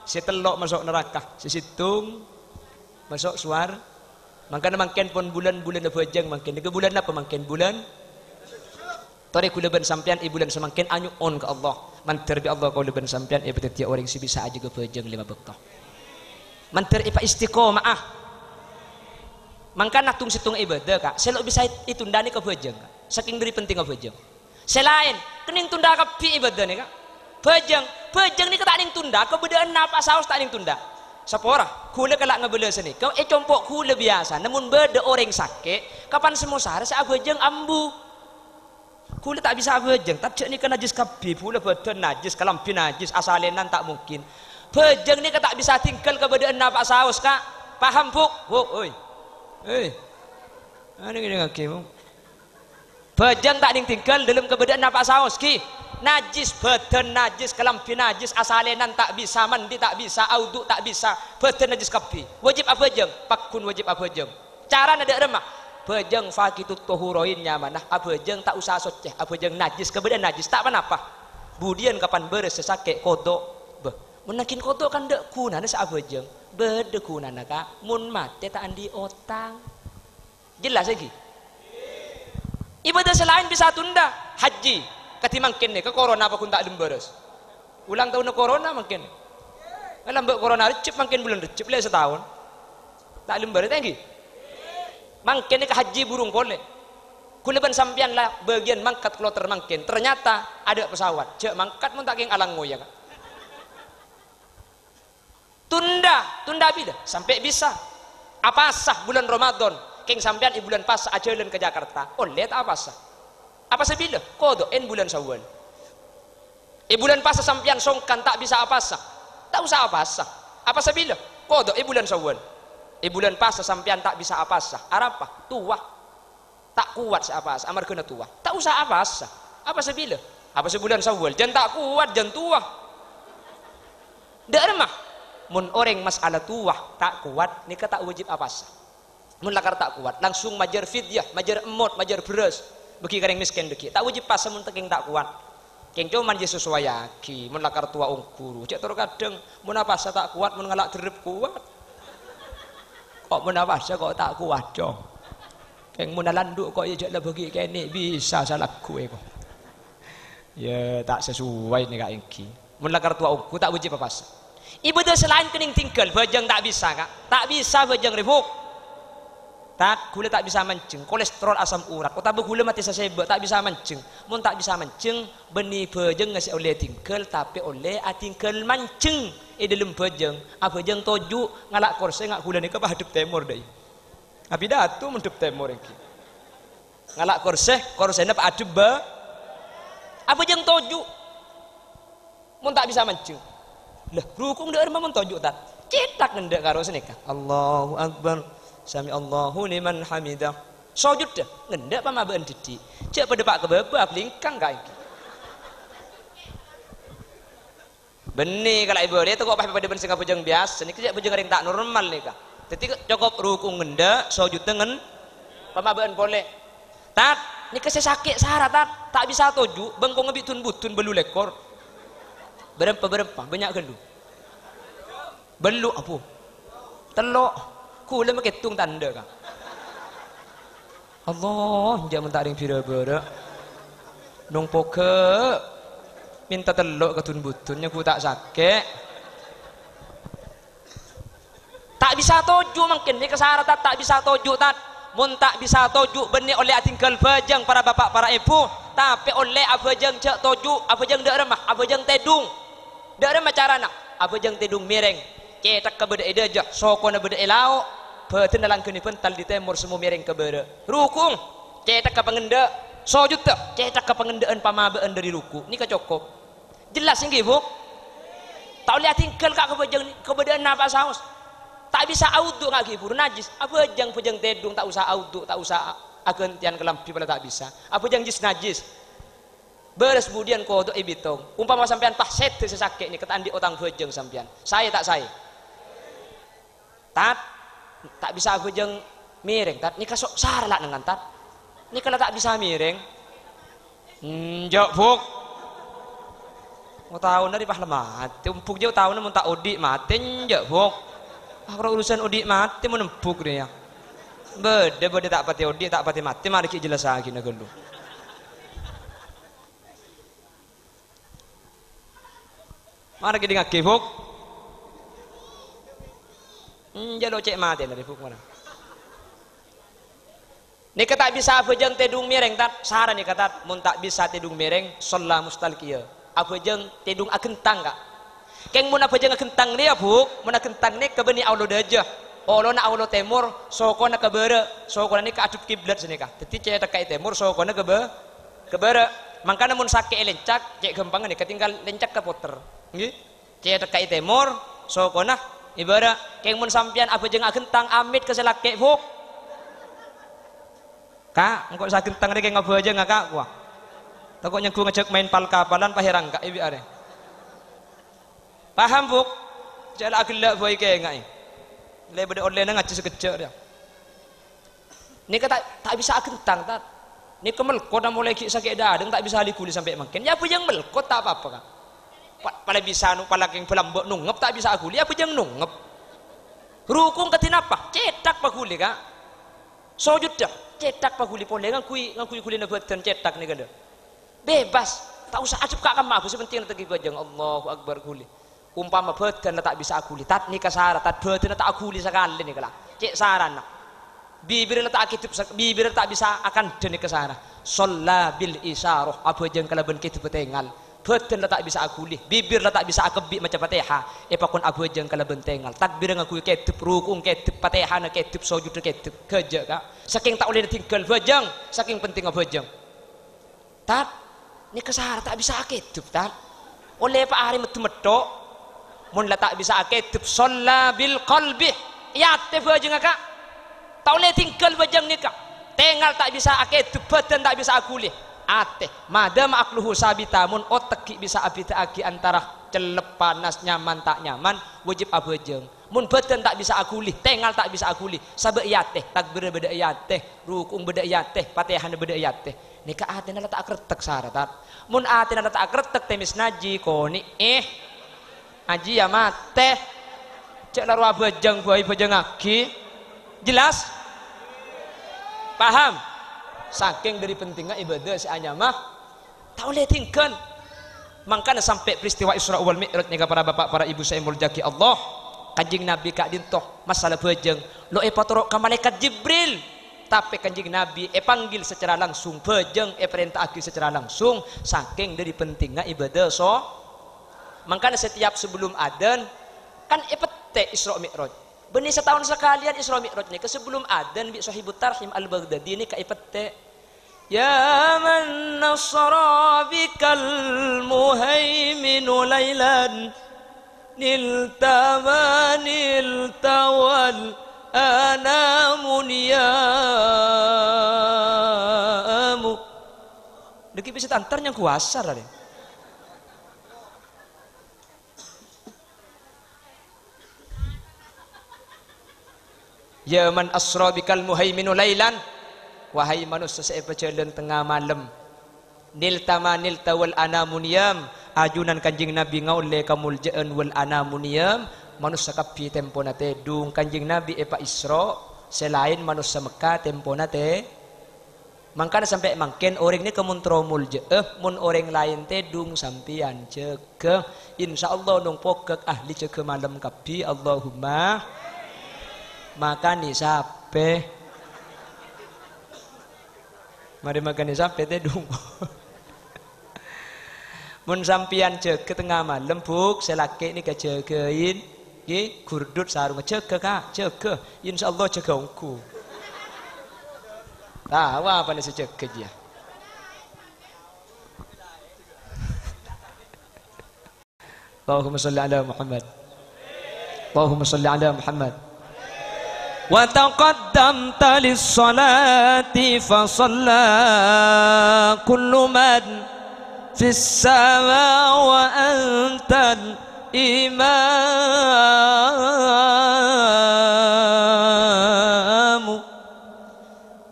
saya telok masuk neraka. Saya situng masuk suar. Makanya makin pun bulan-bulan abejeng makin. Ke bulan apa makin bulan? Tadi kula ben sampean bulan semakin anyu on ke Allah. Mentir bi Allah kula ben sampean betul tiap orang si bisa aja ke abejeng 5 bekto. Mentir ipa istiqomah. Mangka natung situng ibadah kak. Saya bisa itunda ni ke abejeng. Saking dari penting abejeng. Selain kening tunda kapi ibadah ni kak. Bejeng ni ketak ning tunda kebedaan napa saus tak ning tunda. Sapora kula kelak ngebela sini. Kau compok kula biasa. Namun beda orang sakit. Kapan semua sehari saya abejeng ambu. Kula tak bisa abejeng. Tapi ni kan najis kapi. Kula badan najis, kalampi najis, asalenan tak mungkin. Bejeng ni ketak bisa tinggal kebedaan napa saus kak. Paham puk? Puk, oi. Ada gini kakimu. Bejeng tak tinggal dalam kebedaan napa saus ki. Najis badan najis kalampi najis asalenan tak bisa mandi tak bisa audu tak bisa badan najis kapi wajib apa jeng pakun wajib apa jeng cara ada remah bejeng fakitut tohuroin nyamanah apa jeng tak usah soceh apa jeng najis kebedaan najis tak apa budian kapan beres sesake kodok menakin kodok kan dek kunana sa apa jeng bede kunana kak mun mate tak andi otang jelas lagi ibadah selain bisa tunda haji ketimbang kene ke corona apa kun tak lemberes ulang tahun corona makin lambat corona recep makin bulan recep le setahun tak lemberes tinggi makin ke haji burung boleh kuleban sampian lah bagian mangkat kloter makin ternyata ada pesawat cek mangkat mun tak keng alang ngoya kan tunda bila sampai bisa apa sah bulan Ramadan keng sampian di bulan pas ajalan ke Jakarta oleh tak apa sah apa sebila kodok bulan Syawal bulan pas sampian songkan tak bisa apa sah tak usah apa sah apa sebila kodok bulan Syawal bulan pas sampian tak bisa apa sah arapa tua tak kuat siapa sah amar kena tua tak usah apa sah apa sebila apa sebulan Syawal jangan tak kuat jangan tua dak remah mun orang masalah tua tak kuat ni tak wajib apa sah mun lakar tak kuat langsung majar fidyah majar emot majar beras bagi kareng miskin deki tak wajib pas mun teking tak kuat keng cuman je sesuai aki mun lakar tua ungkuru cek tur kadang mun apa sa tak kuat mun ngalak derep kuat kok mun apa sa kok tak kuat dong keng mun landuk kok ya jek bagi kene bisa salah kue kok ya tak sesuai ni kak iki mun lakar tua ungku tak wajib apa sa ibadah selain kening tinggal bajang tak bisa kak tak bisa bajang ribuk tak gula tak bisa mancing kolesterol asam urat kota gula mati saseba tak bisa mancing mun tak bisa mancing benih bejeng ngasih oleh tingkel tapi oleh atingkel mancing dalam bejeng bejeng toju ngalak korse ngak gula ni ke hadap temur deh tapi datu mendep temur iki ngalak korse na pak adep ba bejeng toju mun tak bisa mancing lah rukung deur mun toju tak cetak ngendek karo senika Allahu akbar Sami Allahu liman hamidah. Sujud dah. Ngendak pamabaan didi. Cek pada pak kebabak lingkang ka iki. Benih kalau ibu dia tu kok pada ben sing bejeng biasa niki cek bejeng ring tak normal nih kak. Jadi cukup rukung ngendak sujud tengen pamabaan boleh. Tat niki saya sakit syarat tak bisa tuju bengkong ngebitun butun belu lekor. Berempa banyak gelu. Belu apa? Telok kula maketung tanda kan Allah jangan tak ring pira-pira nung poke minta telok ketun butunnya ku tak sakit Tak bisa toju mungkin ni kesara tak bisa toju tat. Mun tak bisa toju benih oleh tinggal bajang para bapak para ibu, tapi oleh abajang cak toju, abajang dak remah, abajang tedung. Dak remah carana, abajang tedung miring. Cetak ke beda ida sokona beda elao, betin dalam kini pental di timur semua miring ke beda. Rukung, cetak ke pengenda, sojud tak, cetak ke pengendaan pamabaan dari ruku. Ni kecokop. Jelas ini bu. Tak boleh tinggal kak kebajang ni, kebedaan apa saus. Tak bisa audu kak ibu, najis. Apa jang pejang tedung tak usah audu, tak usah agentian kelampi pala tak bisa. Apa jang jis najis. Beres kemudian kodok ibitong. Umpama sampean paset sesakit ni ketan di otang pejang sampean. Saya tak saya. Tak bisa pejang miring. Tat ni kasok sarlah dengan tat. Ni kalau tak bisa miring. Jok buk. Mau tahu dari pahla mati. Umpuk jauh tahu namun tak odik mati jok buk. Kalau urusan odik mati mau nempuk dia. Beda tak pati odik tak pati mati. Mari kita jelas lagi nak dulu. Mari kita dengar kebuk. Jalo cek mati dari buk mana. Ni kata bisa apa jeng tedung miring tak saran ni kata mun tak bisa tedung miring sholat mustalqiyah. Apa jeng tedung akentang kak. Keng mun apa jeng akentang ni abuk, mun akentang ni kebeni aulo deja. Olo na aulo timur, soko na kebere, soko na ni ka atup kiblat sini kak. Teti cek tak kai timur, soko na kebere. Mangkana mun sakit lencak, cek gampang ni ketinggal lencak ke poter. Nggih. Cek tak kai timur, soko na ibara. Keng mun sampian apa jeng akentang amit ke selake buk. Kak, engkau sakit tentang ni keng apa aja ngak kak gua. Takutnya ku ngecek main pal-kapalan pahirang kak ibi are. Paham buk? Jala agelak boy ke ngai. Lebih online ngaji sekejap dia. Ni kata tak bisa akentang tak. Ni kemelkot dah mulai sakit dadeng tak bisa likuli sampai makin. Ya apa yang melkot tak apa-apa kan. Pala bisa nu pala keng pelambok nungep tak bisa akuli apa yang nungep. Rukung ketinapa? Cetak pakuli kak. Sojud dah. Cetak pakuli boleh ngakui kuli nak cetak ni kan. Bebas, tak usah acap kak kamar aku sepenting nak pergi jeng Allahu Akbar kuli. Umpama betul tak bisa akuli, tat ni kasara, tat betul tak akuli sekali ni kala. Cek saran nak. Bibir tak akitip, bibir tak bisa akan deni kasara. Sholat bil isyarah, apa jeng kalau ben kita petengal. Betul tak bisa akuli, bibir tak bisa akebik macam Fatihah. Epakun apa jeng kalau ben tengal. Takbir ngakui ketip rukung, ketip Fatihah, ketip sujud, ketip kerja kak. Saking tak boleh tinggal bejeng, saking penting apa bejeng. Tat ni kesara tak bisa akitip tak oleh Pak Hari metu-metu mun la tak bisa akitip sholat bil qalbi ya tefajeng kak tak boleh tinggal bajang ni kak tengal tak bisa akitip badan tak bisa akuli ate madam akluhu sabitamun otak bisa abita aki antara celep panas nyaman tak nyaman wajib abajeng mun badan tak bisa akuli tengal tak bisa akuli sabe iyateh takbir beda iyateh rukung beda iyateh Fatihah beda iyateh nika atin ala tak kretek saratat mun atin ala tak kretek temis naji koni aji ya mate cek laru abajang buai bajang aki jelas paham saking dari pentingnya ibadah si anyamah tak boleh tinggal makanya sampai peristiwa Isra wal Mi'raj nika para bapak para ibu saya muljaki Allah kanjing Nabi kak dintoh masalah bajang lo patorok ka malaikat Jibril tapi kanjeng Nabi panggil secara langsung bejeng perintah aki secara langsung saking dari pentingnya ibadah makanya setiap sebelum adzan kan pete Isra Mi'raj benih setahun sekalian Isra Mi'raj ni sebelum adzan bi Sahibut Tarhim Al-Baghdadi ni ka pete ya man nasra bikal muhaimin lailan niltamanil tawal anamun yamu deki bisa tantarnya kuasa lah deh ya man asra bikal muhaiminu lailan wahai manusia saya berjalan tengah malam niltama niltawal anamun yam ajunan kanjing Nabi ngaule kamuljaan wal anamun yam manusia kapi tempo nate dung kanjing Nabi Pak Isra selain manusia Mekah tempo nate mangkana sampai mangken orang ni kemuntromul mun orang lain te dung sampian cekeh insyaallah nung pokek ahli cekeh malam kapi Allahumma makani sape. Mari makani sape teh dung. Mun sampian jaga tengah malam buk selaki ni kejagain nggih gurdut sarung jaga Kak jaga insyaallah jaga ongku. Tahu apa nih sejaga dia. Allahumma salli ala Muhammad. Allahumma salli ala Muhammad. Wa taqaddamta lis-salati fa shalla kullu man fis sama wa antal imamu.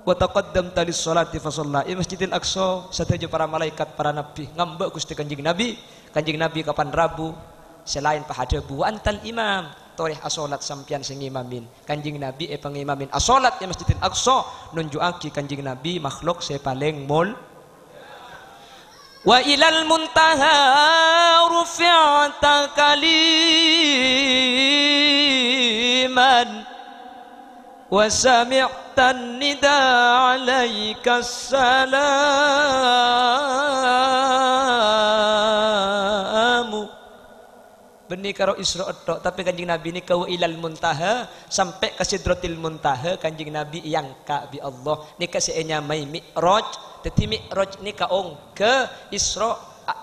Wa taqaddamta lis-salati fa shalla. Masjidil Aqsa sateja para malaikat para nabi ngambek Gusti Kanjeng Nabi. Kanjeng Nabi kapan Rabu selain pahadabu wa antal imam toreh asolat sampian sing imamin. Kanjeng Nabi pengimamin asolat ya Masjidil Aqsa nunjukake Kanjeng Nabi makhluk saya paling mul. Wa ilal muntaha rufi'ata kaliman wa sami'tan nida alaika salamu. Benih karo Isra tok tapi Kanjeng Nabi ini ke ilal muntaha sampai ke sidratil muntaha. Kanjeng Nabi yang ka bi Allah ni kasihnya mai mi'raj. Dadi mi'raj ni ka ong ke Isra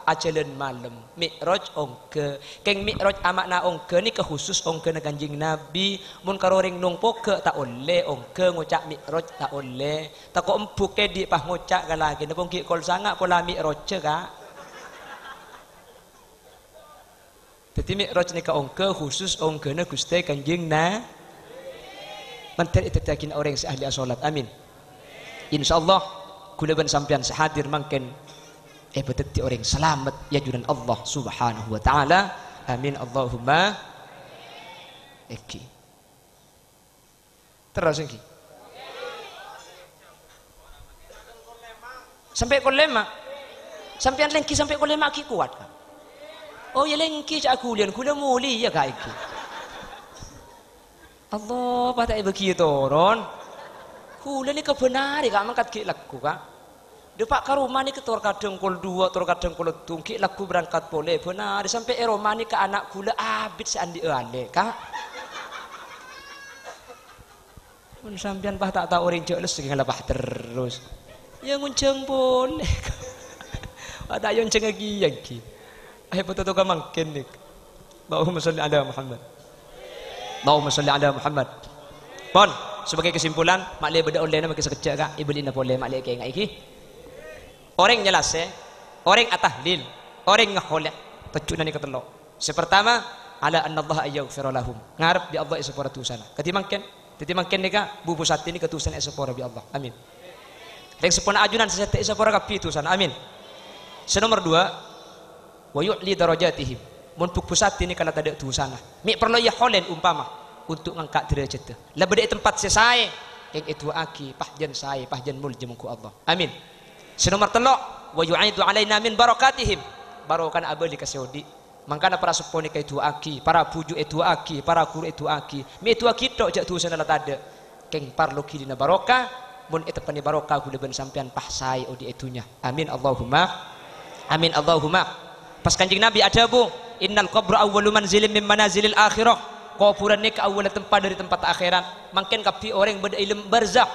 ajalan malam. Mi'raj ong ke keng mi'raj amakna ong ke ni ke khusus ong ke na Kanjeng Nabi. Mun karo ring nung poke tak oleh ong ke ngucak mi'raj tak oleh. Tak ko empuk ke di pah ngucak ka lagi na pong ki kol sanga pola mi'raj ka. Jadi mi'raj ni ka ongke khusus ongke na Gusti Kanjeng na mantel itu takin orang ahli salat. Amin. Insyaallah kula ban sampean sehadir mangken beteti orang selamat ya junan Allah Subhanahu wa taala. Amin Allahumma iki. Terus iki. Sampai kolema. Sampean lengki sampai kolema ki kuat kan? Oh ya lengki cak kulian kula muli ya kak iki. Allah patai begitu ron. Kula ni kebenar kak mangkat ki laku kak. Depak ke rumah ni ketor kadang kol dua, tor kadang kol tung ki laku berangkat boleh benar sampai Roma ni ke anak kula abid seandi ale kak. Mun sampean pah tak tahu orang jeles sing ngalapah terus. Ya ngunceng boleh. Ada yang cengeng lagi. Ayo betul kan mungkin nih. Allahumma sholli ala Muhammad. Allahumma sholli ala Muhammad. Pon sebagai kesimpulan maklih beda online makin sekejap kak ibu lina boleh maklih kayak ngai ki. Orang jelas orang atahlil, orang ngaholek pecunan ni ketelo. Sepertama ala anna Allah ayaghfir lahum. Ngarep bi Allah sepora tusana. Ketimangken nih kak bubu sati ni ketusan sepora bi Allah. Amin. Yang sepona ajunan sesete sepora kapi tusana. Amin. Senomor 2 wa yu'li darajatihim. Mun pusat ini kalau tak ada tu sana. Mi perlu ya holen umpama untuk ngangkat derajat. Lah beda tempat sesai yang itu aki pahjan sai pahjan muljam ku Allah. Amin. Senomor 3 wa yu'idu alaina min barakatihim. Barokan abadi kasodi. Mangkana para suponi ka itu aki, para puju itu aki, para guru itu aki. Mi itu aki tok jak tu sana la tade. Keng parlo kidina barokah mun eta pani barokah ku leben sampean pahsai odi itunya. Amin Allahumma. Amin Allahumma. Pas Kanjeng Nabi ada bu, innal qabra awwalu manzilin min manazilil akhirah. Kuburan ni ke awal tempat dari tempat akhirat. Mungkin kapi orang beda ilmu barzakh,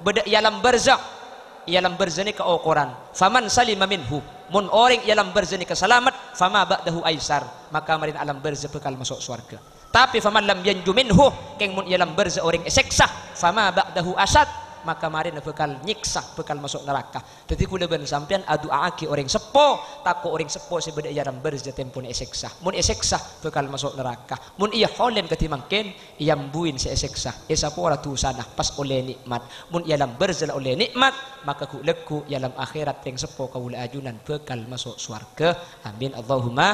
beda ialam barzakh. Ialam barzakh ni ke ukuran. Faman salima minhu. Mun orang ialam barzakh ni ke selamat, fama ba'dahu aisar. Maka marin alam barzakh bekal masuk surga. Tapi faman lam yanju minhu, keng mun ialam barzakh orang eseksa, fama ba'dahu asad. Maka marin bekal nyiksa bekal masuk neraka. Jadi kula ben sampean adu aki orang sepo tako orang sepo sebeda yaram berja tempon eseksa. Mun eseksa bekal masuk neraka. Mun iya holen ketimangken iyam buin se eseksa. Esa pora tu sana pas oleh nikmat. Mun ialam berja oleh nikmat maka ku leku ialam akhirat yang sepo kaula ajunan bekal masuk surga. Amin Allahumma.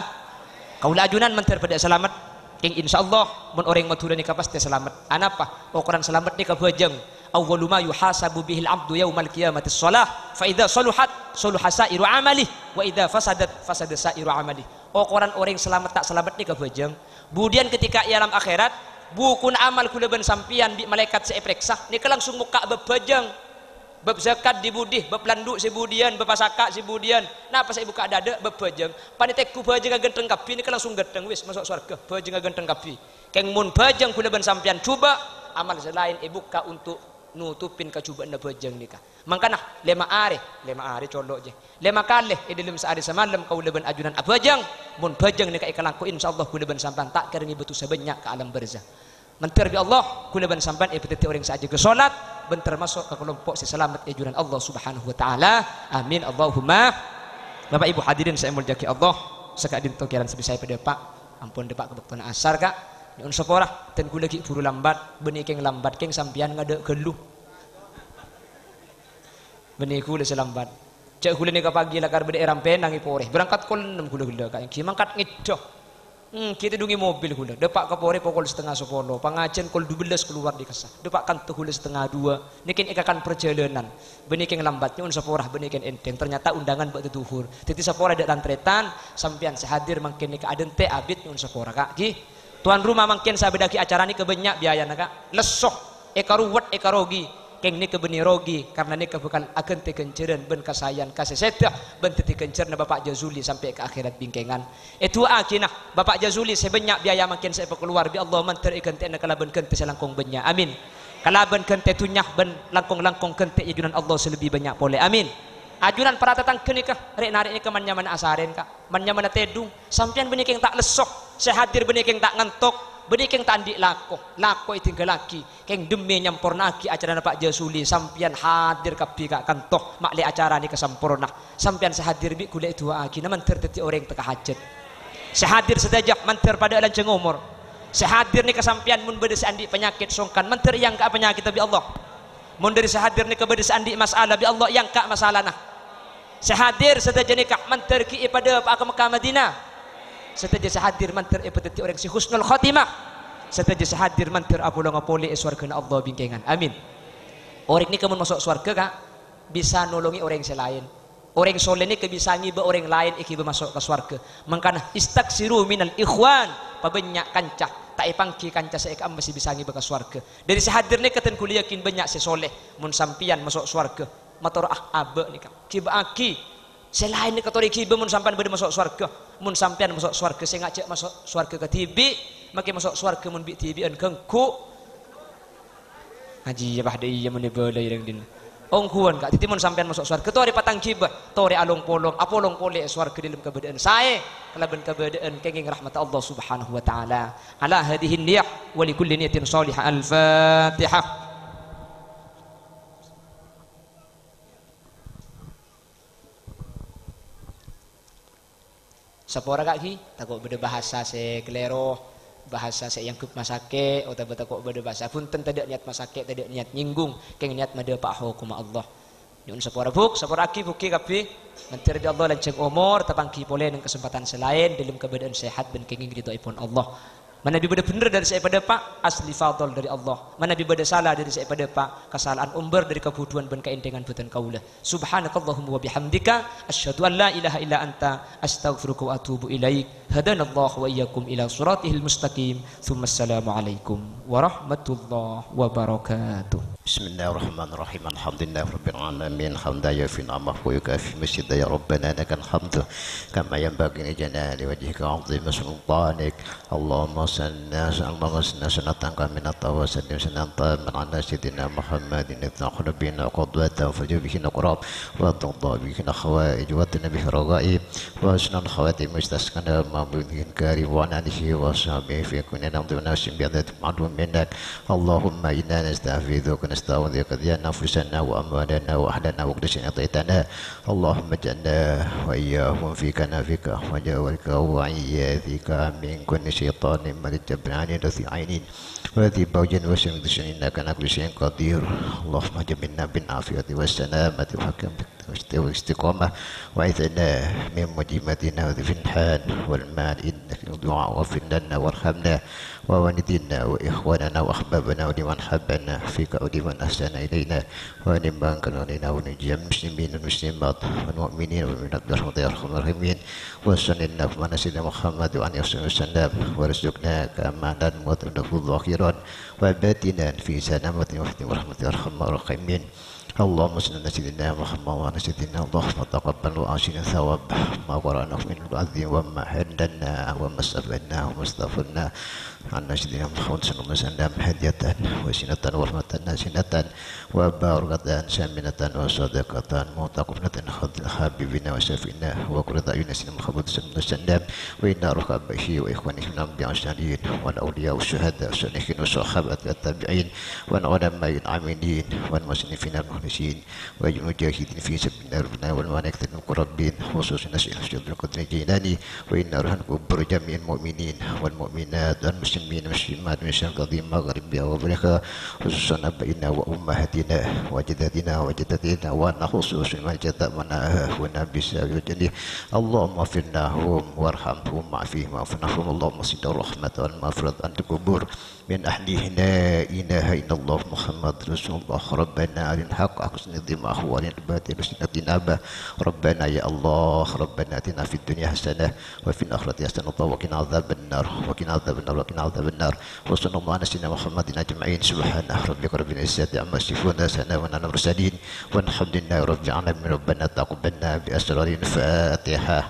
Kaula ajunan mentar pada selamat. King insyaallah mun orang matura nikah pasti selamat. Anapa? Ukuran selamat nikah bajeng. Awwalu ma yuhasabu bihil abdu yaumal qiyamati shalah fa idza saluhat saluha sairu amali wa idza fasadat fasada sairu amali. Ukuran orang selamat tak selamat ni kebajeng. Kemudian ketika alam akhirat buku amal kula ben sampian bi malaikat seepreksa ni langsung muka bebajang bab zakat dibudih bab landuk sebudian bab pasaka sebudian napa saya buka dada bebajang paniteku bajang genteng kapi ni langsung genteng wis masuk surga bajang genteng kapi keng mun bajang kula ben sampian coba amal selain buka untuk nutupin kecubaan na bajang nikah mangkana lema are colok je lema kaleh dalam sehari semalam kau leban ajunan abajang mun bajang nikah ikalanku insyaallah kula ben sampan tak keringi betul sebanyak ke alam barzah mentir bi Allah kula ban sampan petiti orang saja ke salat ben termasuk ke kelompok si selamat ajuran Allah Subhanahu wa taala amin Allahumma. Bapak Ibu hadirin saya mulyaki Allah sekadin tokiran sebisa pada Pak ampun depak kebetulan asar kak nyun sepora ten kula ki buru lambat benih keng lambat keng sampian ngade geluh benih kula selambat cek kula ni ka pagi lakar bede rampen nangi poreh berangkat kol 6 kula kak ki mangkat ngidoh kita dungi mobil kula depak kapore pukul 10:30 pangajian kul 12 keluar di kesah depak kan kula 1:30 nikin ikakan perjalanan beniking lambat nyun saporah benikin enteng ternyata undangan buat duhur titi saporah dak tantretan sampean sehadir mangkin nika aden teh abit nyun saporah kak ki tuan rumah mangkin sabedaki acara ni kebenyak biayana kak lesoh ekaruwet ekarogi keng ni kebeni rogi karena ni kebekal akan te kenceren ben kasayan kasesetah ben teti kencerna Bapak Jazuli sampai ke akhirat bingkengan itu akinah Bapak Jazuli sebanyak biaya makin saya keluar bi Allah manter ikan te kalaban kente selangkong benya amin kalaban kente tunyah ben langkong kente ajunan Allah selebih banyak boleh amin ajunan para tatang kenikah rek narik ni ke man nyaman asaren kak man nyaman tedung sampean benih keng tak lesok sehadir benih keng tak ngantok benih keng tandi lako tinggal laki keng demi nyamporna aki acara Pak Jasuli sampian hadir kapi kak kantoh makli acara ni kesampurna sampian sehadir bi kule itu aki naman terteti orang teka hajat sehadir sedajak manter pada lanceng umur sehadir ni kesampian mun beda andi penyakit songkan manter yang ka penyakit bi Allah mun dari sehadir ni ke beda andi masalah bi Allah yang ka masalah nah sehadir sedaja ni kak manter ki pada Pak Mekah Madinah seteja sehadir mantir epeteti orang si husnul khatimah seteja sehadir mantir apolo ngapoli swarga Allah bingkengan amin orang ni kamu masuk swarga kak bisa nolongi orang selain orang soleh ni bisa ngiba orang lain iki masuk ke swarga mangkana istaksiru minal ikhwan pabanyak kancah tak ipangki kancah saya masih bisa ngiba ke swarga dari sehadir ni keten kuliah yakin banyak sesoleh mun sampian masuk swarga matur abe ni kak kiba aki selain ni katori kiba mun sampean bade masuk swarga mun sampean masuk swarga saya ngajak masuk swarga ke tibi makin masuk swarga mun bi tibi an kengku haji ya bahde iya mun bela yang din ongkuan kak titi mun sampean masuk swarga tori patang kiba tori along polong apolong pole swarga dalam keberadaan saya kalaban keberadaan kenging rahmat Allah Subhanahu wa taala ala hadhihi niyah wa likulli niyatin salihah al-fatihah. Sapora kaki takut beda bahasa se kelero bahasa se yang kup masake atau takut beda bahasa punten tidak niat masake tidak niat nyinggung keng niat made pak hukum Allah nyun sapora buk sapora aki buki kapi mentir di Allah lanceng umur tapangki boleh dengan kesempatan selain dalam keadaan sehat dan kenging ridhoipun Allah mana nabi beda bener dari saya pada Pak asli fadl dari Allah mana nabi beda salah dari saya pada Pak kesalahan umber dari kebutuhan ben keindengan buatan kaulah subhanakallahumma wa bihamdika asyhadu an la ilaha illa anta astaghfiruka wa atubu ilaik hadanallahu wa iyyakum ila siratihil mustaqim thumma assalamu alaikum warahmatullahi wabarakatuh. Bismillahirrahmanirrahim. Alhamdulillahirabbil alamin. Hamdan yafi ni'amahu wa yukafi masjida ya rabbana lakal hamdu kama yanbaghi li jalali wajhika 'azimi sultanik. Allahumma salli ala sanatan kaminat wa sallim sanatan ala sayyidina Muhammadin ibn bina qadwata wa fajibihi naqrab wa tadda bihi khawaij wa tanbi ragaib wa sunan khawatim mustaskana mabudin karim wa alihi wa sahbihi fi kulli namdun nasim bi'adat ma'dum minnak. Allahumma inna nastaghfiruka نستعوذك يا نفسنا وأموالنا وأهلنا وقدسنا طيتنا اللهم اجعلنا وإياهم في كنفك وجاورك وعياذك من كل شيطان مريد جبران رثي عين وذي بوج وسم إنك على كل شيء قدير اللهم جبنا بالعافية والسلامة وحكم والاستقامة وعيثنا من مجيمتنا وذي الحال والمال إنك الدعاء واغفر لنا وارحمنا ووالدينا وإخواننا وأحبابنا ولمن حبنا فيك ولمن أحسن إلينا ولمن كان علينا ونجي المسلمين والمسلمات والمؤمنين والمؤمنات برحمتك يا أرحم الراحمين وصلى الله على سيدنا محمد وعلى آله وسلم ورزقنا كأمانا وتنفذ ظاهرا وباتنا في سلامة ورحمة يا أرحم الراحمين. اللهم صل على سيدنا محمد وعلى سيدنا اللهم تقبل وأعطنا ثواب ما قرأناه من العظيم وما حدنا وما استفدنا وما استغفرنا عن سيدنا محمد صلى الله عليه وسلم هدية وسنة ورحمة ناسنة وبركة سامنة وصدقة متقبلة حبيبنا وشفينا وقرة أعين سيدنا محمد صلى الله عليه وسلم وإن روح أبيه وإخوانه من الأنبياء والصالحين والأولياء والشهداء والصالحين والصحابة والتابعين والعلماء العاملين والمصنفين المخلصين والمجاهدين في سبيل ربنا والملائكة المقربين خصوصا سيدنا الشيخ عبد القادر الجيلاني وإن روح كبر جميع المؤمنين والمؤمنات والمسلمين والمسلمات من الشرق القديم مغربها وأفريقيا خصوصا أبائنا وأمهاتنا وجداتنا وجداتنا ونخصوص من جدنا هنا بسبب اللهم اغفر لهم وارحمهم وعافهم واعف عنهم اللهم صل الرحمة والمغفرة عن القبور من أهله لا إله إلا الله محمد رسول الله ربنا على الحق أحسن الدماء وعلى الباطل حسن أبا ربنا يا الله ربنا آتنا في الدنيا حسنة وفي الآخرة حسنة وقنا عذاب النار وقنا عذاب النار وقنا عذاب النار وصلى الله على سيدنا محمد أجمعين سبحان ربك رب العزة عما يصفون سلام على المرسلين والحمد لله رب العالمين ربنا تقبلنا بأسرار الفاتحة.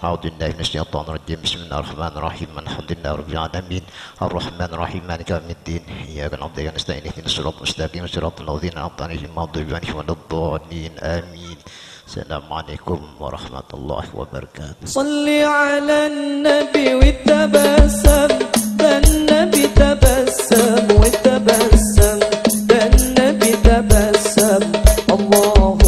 أعوذ بالله من الشيطان الرجيم بسم الله الرحمن الرحيم الحمد لله رب العالمين الرحمن الرحيم مالك يوم الدين إياك نعبد وإياك نستعين اهدنا الصراط المستقيم صراط الذين أنعمت عليهم غير المغضوب عليهم ولا الضالين آمين. السلام عليكم ورحمة الله وبركاته. صل على النبي وتبسم ده النبي تبسم وتبسم ده النبي تبسم اللهم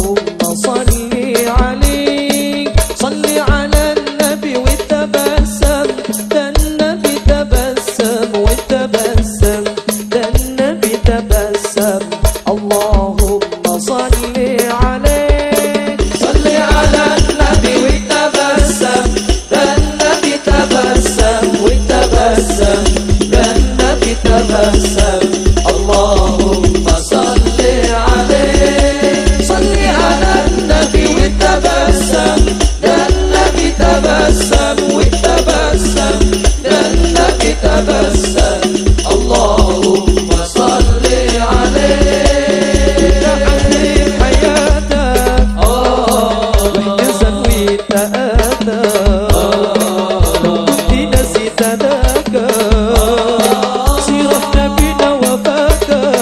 صل عليه صل على النبي وتبسم ده النبي تبسم وتبسم ده النبي تبسم اللهم صل عليه صل على النبي وتبسم ده النبي تبسم وتبسم ده النبي تبسم اللهم صل عليه صل على النبي وتبسم ده النبي تبسم وتبسم ده النبي تبسم اللهم صل عليه تحلي حياتك واحتزن وتأتى لو كنت نسيت ذاك سيرة نبينا وفاكر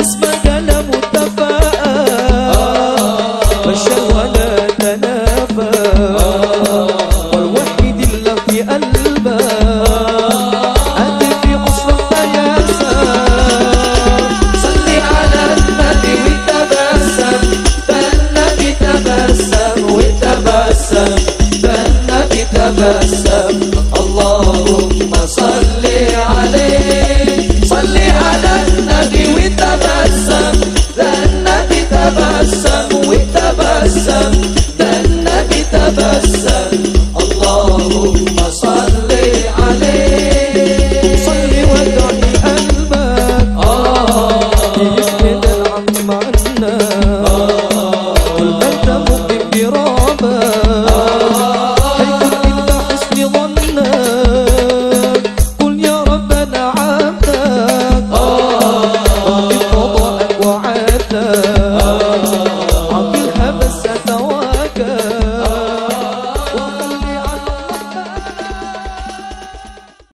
اسمك لا متفائل والشر ولا تنافى والوحيد اللي في قلبك أنت في قصرك يا سام صل على النبي وتبسم ده النبي تبسم وتبسم ده النبي تبسم